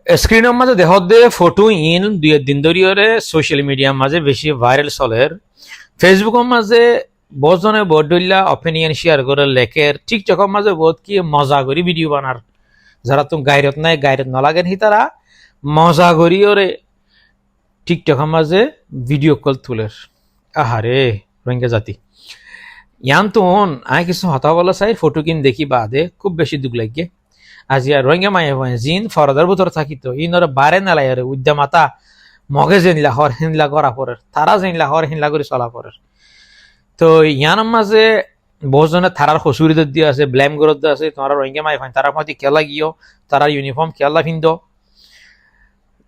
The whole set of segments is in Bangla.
স্ক্রিনের মাঝে দেহ দে ফটো ইন দুই দিন ধরিয়ে সোশ্যাল মিডিয়ার মাঝে বেশি ভাইরাল চলের ফেসবুকের মাঝে বহুজনে বহুত দলিয়া অপিনিয়ন শেয়ার করে লেখের টিকটকের মাঝে বহুত কি মজা করি ভিডিও বানার যারা তুমি গাইরত নাই গাইরত নালাগেন হি তারা মজা করি ওরে টিকটকের মাঝে ভিডিও কল তুলের আহারে রোহিঙ্গা জাতি ইয়ান তো আয় কিছু হতা বলা চাই ফটো কিন দেখি বাদে খুব বেশি দুঃখ লাগে আজি আর রোহিঙ্গা মায়ে হয় জিন ফরদার ভিতর থাকিত ইনর বারে নালাই আরে উদ্যমাতা মগে জেনলা হর হিনলা করা পরের তারা জেনলা হর হিনলা করে চলা পরের তো ইয়ান মাঝে বহুজনে থারার হসুরিত দিয়ে আছে ব্লেম গরত দিয়ে আছে তোমার রোহিঙ্গা মায়ে হয় তারা মধ্যে খেলা গিয়েও তারা ইউনিফর্ম খেলা ফিন্দ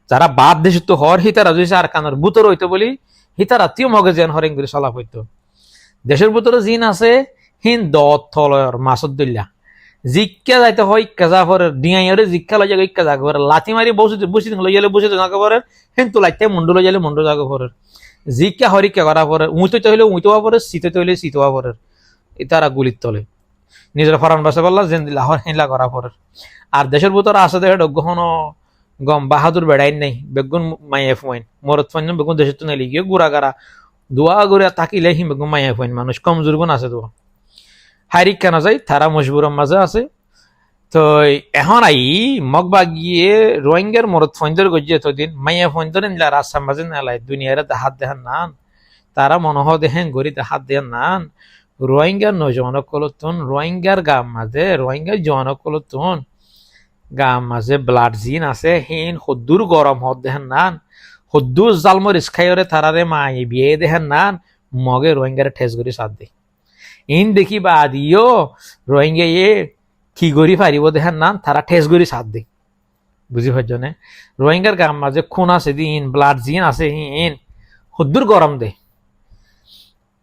যারা বাদ দেশ তো হর হিতারা যদি আর কানার বুতর হইতো বলি হিতারা তিও মগে যেন হরেন করে চলা হইতো দেশের ভিতরে জিন আছে হিন দলর মাসদ দল্লা জিক্কা যাইতে হয় কাজা পরে ডিঙাইরে জিক্কা লই যাগে কাজা করে লাথি মারি বসে বসে লই গেলে বসে জাগা পরে হেন তো লাইতে মুন্ডু লই গেলে মুন্ডু জাগা পরে জিক্কা হরিকা করা পরে উইতে হইলে উইতোয়া পরে শীতে হইলে শীতোয়া পরে ইতারা গুলির তলে নিজের ফরান বাসা বললা যেন লাহর হেলা করা পরে আর দেশের ভিতরে আছে দেখে গহন গম বাহাদুর বেড়াই নাই বেগুন মাইয়া ফুয়াইন মরত ফাইন বেগুন দেশের তো নেলি গিয়ে গুড়া গাড়া দোয়া করে তাকিলে হি বেগুন মাইয়া ফুয়াইন মানুষ কমজোর গুণ আছে দোয়া হাইরিক কেন যায় তারা মজবুরের মাঝে আছে তো এখন আই মগবা গিয়ে রোহিঙ্গার মরত ফইন্দর গজিয়ে দিন মাইয়া ফইন্দর নিলা রাস্তার মাঝে নেলাই দুনিয়ার হাত দেখান নান তারা মনোহ দেখেন গড়িতে হাত দেন নান রোহিঙ্গার নজওয়ানক কলতুন রোহিঙ্গার গাম মাঝে রোহিঙ্গার জওয়ানক কলতুন গাম মাঝে ব্লাড জিন আছে হিন হদ্দুর গরম হদ দেখেন নান হদ্দুর জালমর ইস্কাইরে তারারে মাই বিয়ে দেখেন নান মগে রোহিঙ্গার ঠেস গড়ি সাথ দে ইন দেখি বা দিও রোহিঙ্গা কি গড়ি পারিব দেখার নাম তারা ঠেস গড়ি সাথ দে বুঝি পারছনে রোহিঙ্গার গাম মাঝে খুন আছে দিন ব্লাড জিন আছে ইন হদ্দুর গরম দে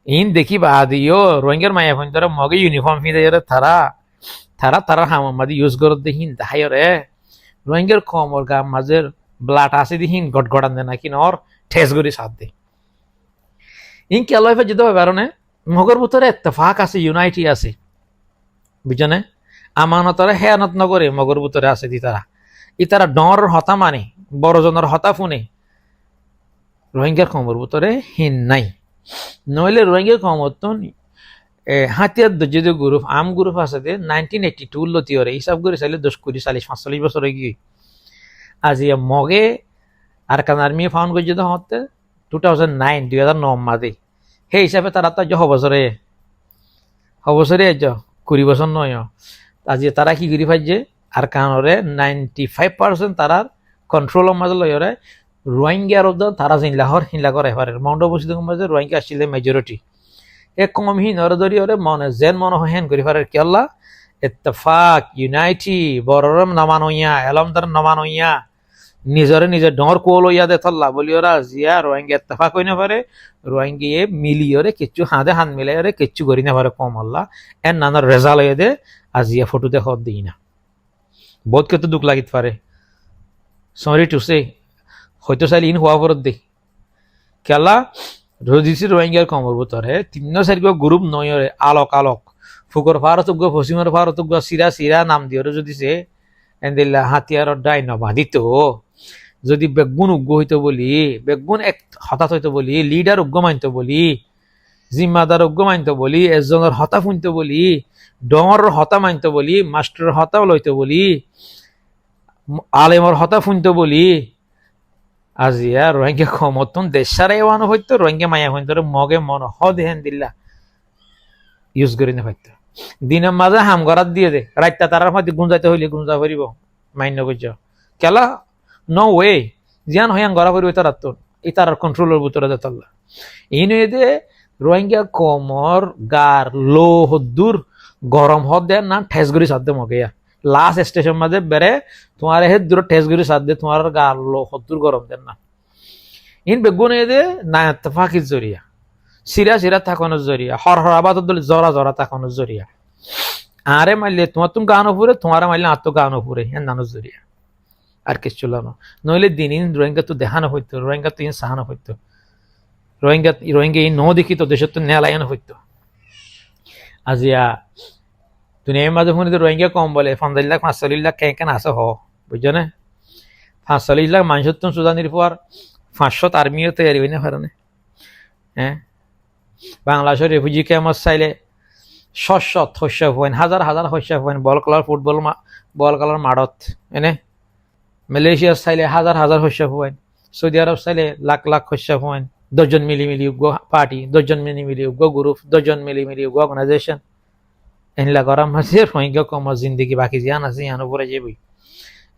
ইন দেখি বা দিও রোহিঙ্গার মায়া ফোন ধরে মগে ইউনিফর্ম ফিরে তারা তারা তারা হামার মাঝে ইউজ করত দেখিন দেখাই রে রোহিঙ্গার কমর গাম মাঝে ব্লাড আছে দিহিন গট গড়ান দে নাকি নর ঠেস গড়ি সাথ দে ইন কেলাই ফে যেতে হবে কারণে মগর ভিতরে এত্তেফাক আছে ইউনাইটি আছে বুঝনে আমানতরে হেয়ানত নগরে মগর ভিতরে আছে ইতারা ডর হতা মানে বড়জনের হতা ফুনে রোহিঙ্গার কমর ভিতরে হিন নাই নইলে রোহিঙ্গার কমর তো হাতিয়ার যদি গ্রুপ আম গ্রুপ আছে 1982 লতিয়রে হিসাব করে চাইলে 10-40-45 বছর হয়ে গিয়ে আজি মগে আর কান আর্মি ফাউন্ড করে যদি হতে 2009 মাঝে সেই হিসাবে তারা তো হবছরে কুড়ি বছর নয় আজি তারা কি করি পাইছে আর কানরে 95% তারার কন্ট্রোলের মাঝে লয়রে রোহিঙ্গার তারা জিনলাহর হিনলা করে পারে মাউন্ট অবস্থিত মাঝে রোহিঙ্গা আসলে মেজরিটি এ কম হি নরদরি ওরে মনে যেন মনে হেন করি পারে কেল্লা ইত্তেফাক ইউনাইটি বড়রম নামানইয়া এলমদার নামানইয়া নিজরে নিজে ডর কোল ইয়া দে থল্লা বলি ওরা জিয়া রোহিঙ্গা ইত্তেফাক হই না পারে রোহিঙ্গিয়ে মিলিয়রে কিচ্ছু হাতে হাত মিলাইরে কিচ্ছু করি না পারে কম আল্লাহ এর নানার রেজাল্ট হয়ে দে আজিয়া ফটো দেখো দিই না বহুত কত দুঃখ লাগিত পারে সরি টু সে হয়তো চাইলে ইন হওয়া পরত দে কেলা রোজিসি রোহিঙ্গার কমর ভিতরে 3-4 গ্রুপ নয় আলোক আলোক ফুকর ফারতুগ পশ্চিমের ফারতুগ সিরা সিরা নাম দিয়ে যদি সে এন্দিল্লা হাতিয়ার ডাই নবাদিত যদি বেগুন উগ্র হইতো বলি বেগুন এক হঠাৎ হইতো বলি লিডার উগ্র মানত বলি জিম্মাদার উগ্র মানত বলি এজনের হতা ফুনত বলি ডর হতা মানত বলি মাস্টার হতা লইতো বলি আলেমর হতা ফুনত বলি আজিয়া রোহিঙ্গা ক্ষমতন দেশারে এওয়ানো হইতো রোহিঙ্গা মায়া হইতো মগে মন হ দেহেন দিল্লা ইউজ করি না হইতো দিনের মাঝে হাম গড়াত দিয়ে দে রাইতা তারার মধ্যে গুঞ্জাইতে হইলে গুঞ্জা করিব মান্য করছ কেলা নো ওয়ে জিয়ান হইয়ান গড়া করিব তার তো এই তার কন্ট্রোলের ভিতরে যেতাল্লা এই নয় দে রোহিঙ্গা কমর গার লো হদ্দুর গরম হদ দেন না ঠেস গড়ি সাথে মগে লাস্ট স্টেশন মাঝে বেড়ে তোমার হে দূর ঠেস গড়ি সাথ দে তোমার গার লো হদ্দুর গরম দেন না ইন বেগুন দে না ফাঁকির জরিয়া সিরা সিরা থাকানোর জরিয়া হরহরাবাদ জরা জরা থাকানোর জরিয়া আরে মারলে তোমার তুমি গান ফুরে তোমার মারলে আত্ম গান ফুরে হ্যাঁ নানোর জরিয়া আর কিছু না নইলে দিন ইন রোহিঙ্গা তো দেখানো হইতো রোহিঙ্গা তো ইন সাহানো হইতো রোহিঙ্গা এই ন দেখি তো দেশের তো নেলায়ানো হইতো আজিয়া দুনিয়ার মাঝে ফোনে রোহিঙ্গা কম বলে 15 লাখ 45 লাখ কেন আছে হ বুঝছো না $45 লাখ মানুষের তো সুদানির পর 500 আর্মিও তৈরি হই না পারে। হ্যাঁ, বাংলাদেশের রেফিউজি ক্যাম্প চাইলে শস্য পয়েন্ট হাজার হাজার শস্য পয়েন্ট বল খেলার মাঠত এনে মালয়েশিয়া চাইলে হাজার হাজার শস্য পয়েন্ট, সৌদি আরব চাইলে লাখ লাখ শস্য পয়েন্ট, 10 জন মিলি পার্টি, 10 জন মিলি গ্রুপ, 10 জন মিলি অর্গানাইজেশন এনলা গরম হাসি রোহিঙ্গা কম জিন্দগি বাকি জিয়ান আছে ইয়ান উপরে যাবই।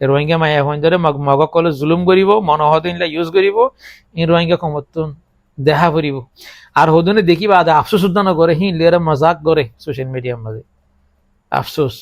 রোহিঙ্গা মাই এখন ধরে মগ কলে জুলুম করিব, মনহত ইনলা ইউজ করিব, ইন রোহিঙ্গা কমতন দেখা ফুরিব। আর হদনে দেখিবা আফসোস উদ্যান করে হিন লেরা মজাক করে সোশ্যাল মিডিয়ার মাঝে আফসোস